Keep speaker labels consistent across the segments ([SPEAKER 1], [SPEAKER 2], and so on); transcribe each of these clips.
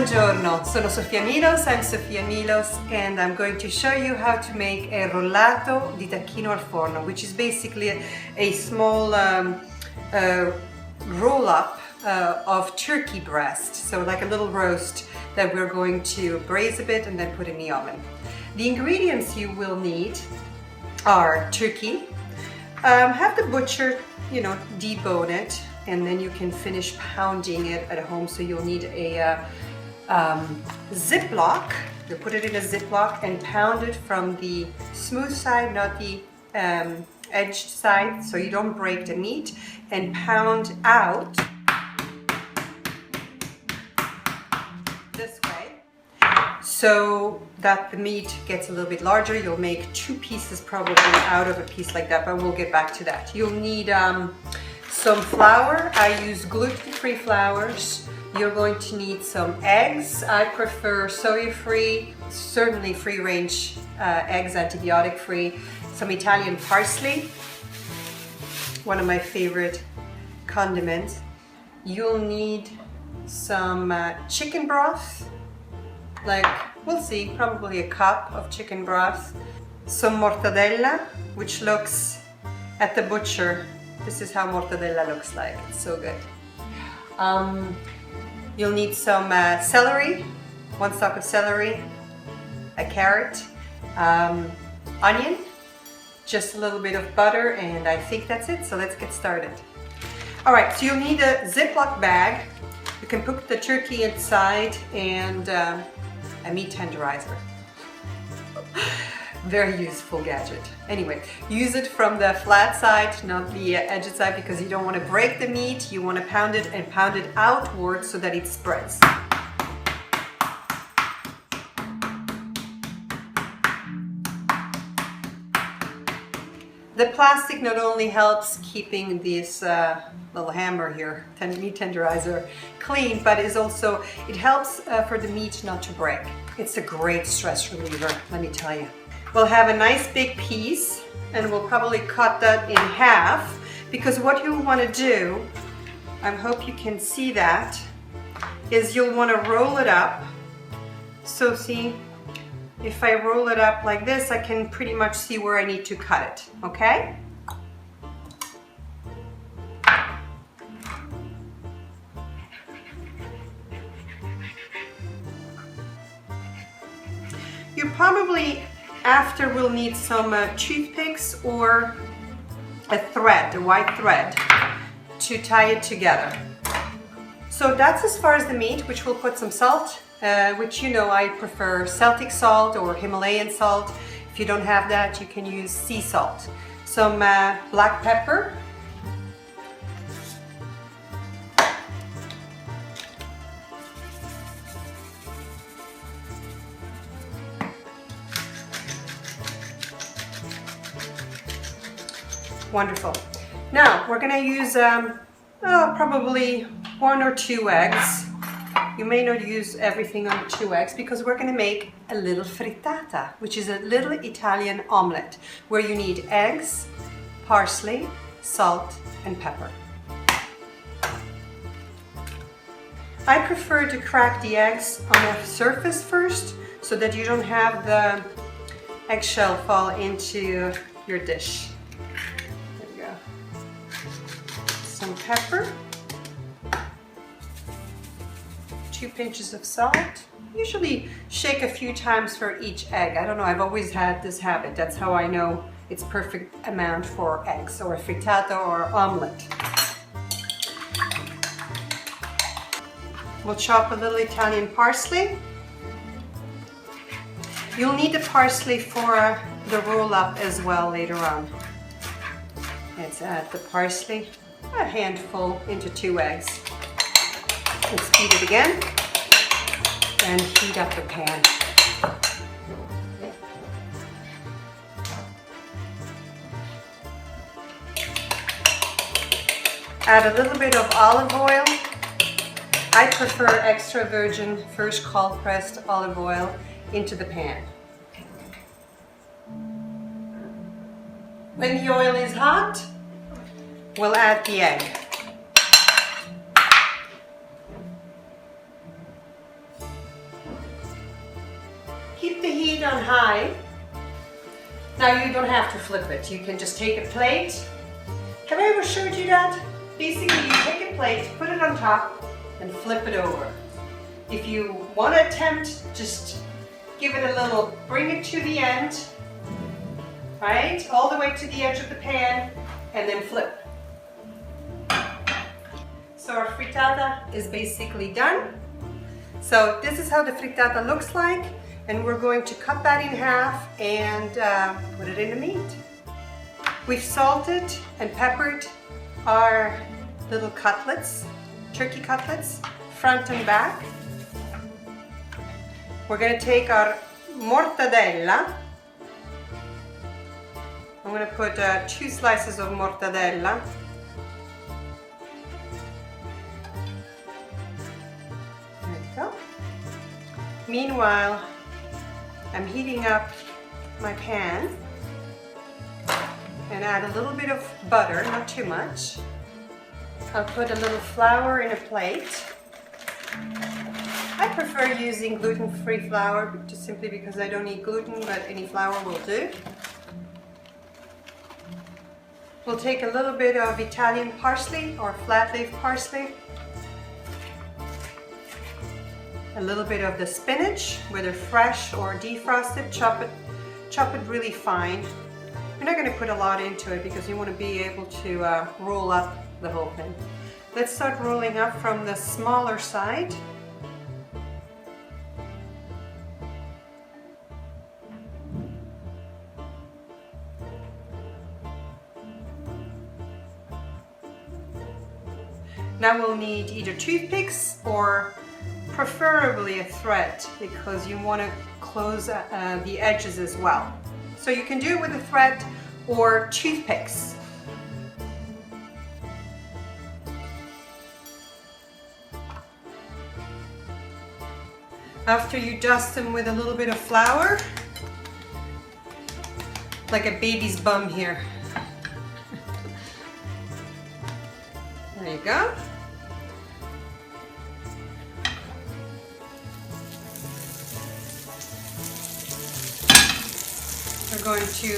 [SPEAKER 1] Buongiorno, sono Sofia Milos, I'm Sofia Milos, and I'm going to show you how to make a rollato di tacchino al forno, which is basically a small roll-up of turkey breast, so like a little roast that we're going to braise a bit and then put in the oven. The ingredients you will need are turkey. Have the butcher, debone it, and then you can finish pounding it at home. So you'll need a Ziploc. You'll put it in a Ziploc and pound it from the smooth side, not the edged side, so you don't break the meat, and pound out this way so that the meat gets a little bit larger. You'll make 2 pieces probably out of a piece like that, but we'll get back to that. You'll need some flour. I use gluten-free flours. You're going to need some eggs. I prefer soya-free, certainly free-range eggs, antibiotic-free. Some Italian parsley, one of my favorite condiments. You'll need some chicken broth, like we'll see, probably a cup of chicken broth. Some mortadella, which looks at the butcher. This is how mortadella looks like. It's so good. You'll need some celery, 1 stalk of celery, a carrot, onion, just a little bit of butter, and I think that's it. So let's get started. All right, so you'll need a Ziploc bag. You can put the turkey inside and a meat tenderizer. Very useful gadget. Anyway, use it from the flat side, not the edge side, because you don't want to break the meat. You want to pound it and pound it outwards so that it spreads. The plastic not only helps keeping this little hammer here, meat tenderizer, clean, but it helps for the meat not to break. It's a great stress reliever, let me tell you. We'll have a nice big piece, and we'll probably cut that in half, because what you'll want to do, I hope you can see that, is you'll want to roll it up. So see, if I roll it up like this, I can pretty much see where I need to cut it, okay? You probably after we'll need some toothpicks or a thread, a white thread, to tie it together. So that's as far as the meat, which we'll put some salt, which I prefer Celtic salt or Himalayan salt. If you don't have that, you can use sea salt. Some black pepper. Wonderful. Now we're gonna use probably 1 or 2 eggs. You may not use everything on 2 eggs, because we're gonna make a little frittata, which is a little Italian omelette, where you need eggs, parsley, salt, and pepper. I prefer to crack the eggs on the surface first, so that you don't have the eggshell fall into your dish. Some pepper, 2 pinches of salt. Usually shake a few times for each egg. I don't know, I've always had this habit. That's how I know it's perfect amount for eggs or a frittata or omelette. We'll chop a little Italian parsley. You'll need the parsley for the roll-up as well later on. Let's add the parsley. A handful into 2 eggs. Let's heat it again and heat up the pan. Add a little bit of olive oil. I prefer extra virgin, first cold pressed olive oil into the pan. When the oil is hot, we'll add the egg. keep the heat on high. Now you don't have to flip it. You can just take a plate. Have I ever showed you that? Basically, you take a plate, put it on top, and flip it over. If you want to attempt, just give it a little, bring it to the end, right? All the way to the edge of the pan, and then flip. So our frittata is basically done. So this is how the frittata looks like, and we're going to cut that in half and put it in the meat. We've salted and peppered our little cutlets, turkey cutlets, front and back. We're going to take our mortadella. I'm going to put 2 slices of mortadella. There we go. Meanwhile, I'm heating up my pan and add a little bit of butter, not too much. I'll put a little flour in a plate. I prefer using gluten-free flour just simply because I don't eat gluten, but any flour will do. We'll take a little bit of Italian parsley or flat leaf parsley. A little bit of the spinach, whether fresh or defrosted, chop it really fine. You're not going to put a lot into it because you want to be able to roll up the whole thing. Let's start rolling up from the smaller side. Now we'll need either toothpicks or preferably a thread because you want to close the edges as well. So you can do it with a thread or toothpicks. After you dust them with a little bit of flour, like a baby's bum here. There you go. We're going to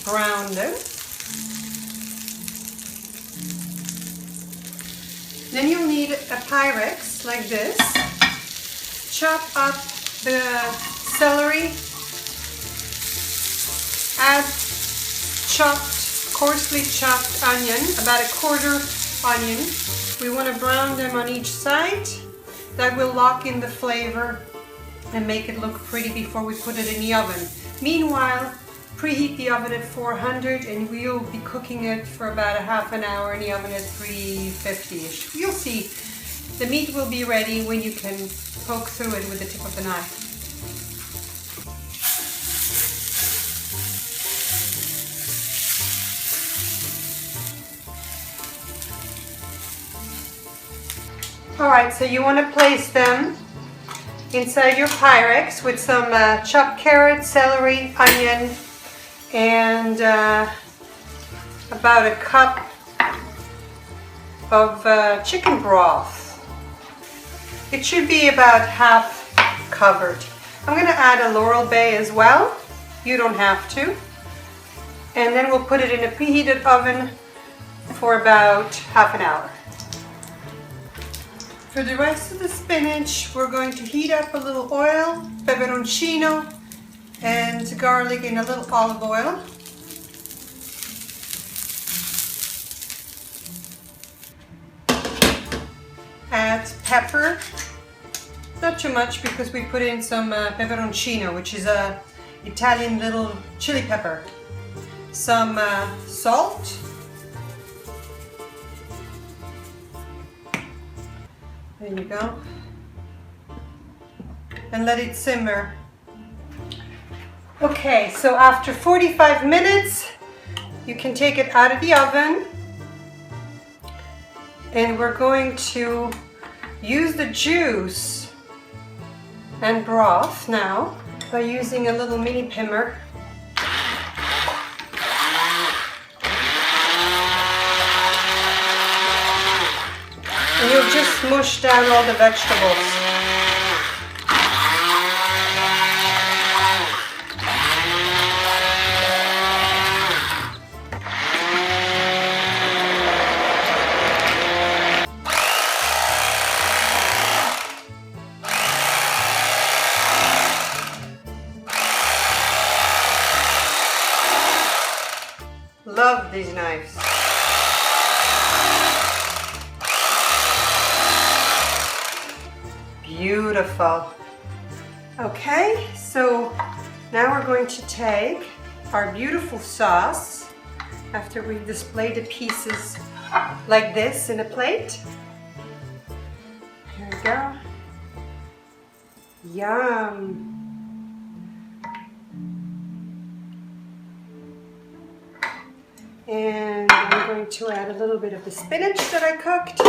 [SPEAKER 1] brown them. Then you'll need a Pyrex like this. Chop up the celery, add coarsely chopped onion, about a quarter onion. We want to brown them on each side. That will lock in the flavor and make it look pretty before we put it in the oven. Meanwhile, preheat the oven at 400 and we'll be cooking it for about a half an hour in the oven at 350-ish. You'll see the meat will be ready when you can poke through it with the tip of the knife. Alright, so you want to place them inside your Pyrex with some chopped carrot, celery, onion, and about a cup of chicken broth. It should be about half covered. I'm going to add a laurel bay as well. You don't have to. And then we'll put it in a preheated oven for about half an hour. For the rest of the spinach, we're going to heat up a little oil, peperoncino, and garlic in a little olive oil. Add pepper, not too much because we put in some peperoncino, which is a Italian little chili pepper. Some salt. There you go. And let it simmer. Okay, so after 45 minutes, you can take it out of the oven. And we're going to use the juice and broth now by using a little mini pimmer. And you'll just mush down all the vegetables. love these knives. Beautiful. Okay, so now we're going to take our beautiful sauce after we display the pieces like this in a plate. Here we go. Yum. And I'm going to add a little bit of the spinach that I cooked.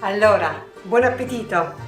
[SPEAKER 1] Allora, buon appetito!